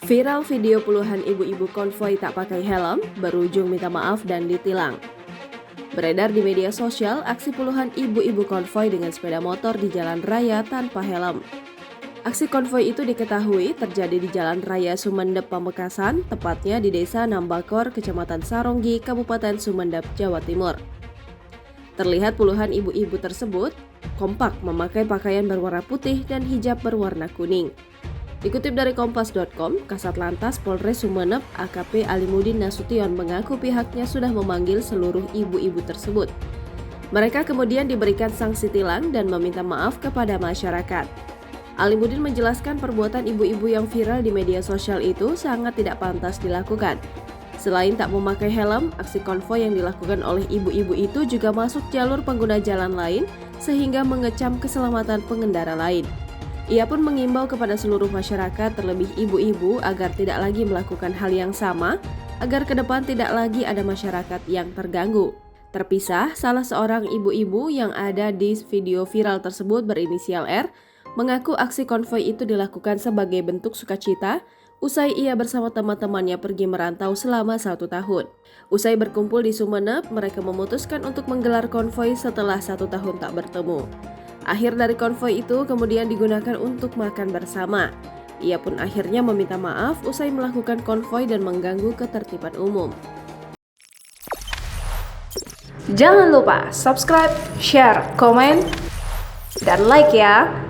Viral video puluhan ibu-ibu konvoi tak pakai helm berujung minta maaf dan ditilang. Beredar di media sosial aksi puluhan ibu-ibu konvoi dengan sepeda motor di jalan raya tanpa helm. Aksi konvoi itu diketahui terjadi di Jalan Raya Sumendep, Pamekasan, tepatnya di Desa Nambakor, Kecamatan Saronggi, Kabupaten Sumendep, Jawa Timur. Terlihat puluhan ibu-ibu tersebut kompak memakai pakaian berwarna putih dan hijab berwarna kuning. Dikutip dari Kompas.com, Kasat Lantas Polres Sumeneb AKP Alimudin Nasution mengaku pihaknya sudah memanggil seluruh ibu-ibu tersebut. Mereka kemudian diberikan sanksi tilang dan meminta maaf kepada masyarakat. Alimudin menjelaskan perbuatan ibu-ibu yang viral di media sosial itu sangat tidak pantas dilakukan. Selain tak memakai helm, aksi konvoi yang dilakukan oleh ibu-ibu itu juga masuk jalur pengguna jalan lain sehingga mengecam keselamatan pengendara lain. Ia pun mengimbau kepada seluruh masyarakat, terlebih ibu-ibu, agar tidak lagi melakukan hal yang sama, agar ke depan tidak lagi ada masyarakat yang terganggu. Terpisah, salah seorang ibu-ibu yang ada di video viral tersebut berinisial R, mengaku aksi konvoi itu dilakukan sebagai bentuk sukacita, usai ia bersama teman-temannya pergi merantau selama 1 tahun. Usai berkumpul di Sumeneb, mereka memutuskan untuk menggelar konvoi setelah 1 tahun tak bertemu. Akhir dari konvoi itu kemudian digunakan untuk makan bersama. Ia pun akhirnya meminta maaf usai melakukan konvoi dan mengganggu ketertiban umum. Jangan lupa subscribe, share, komen, dan like ya!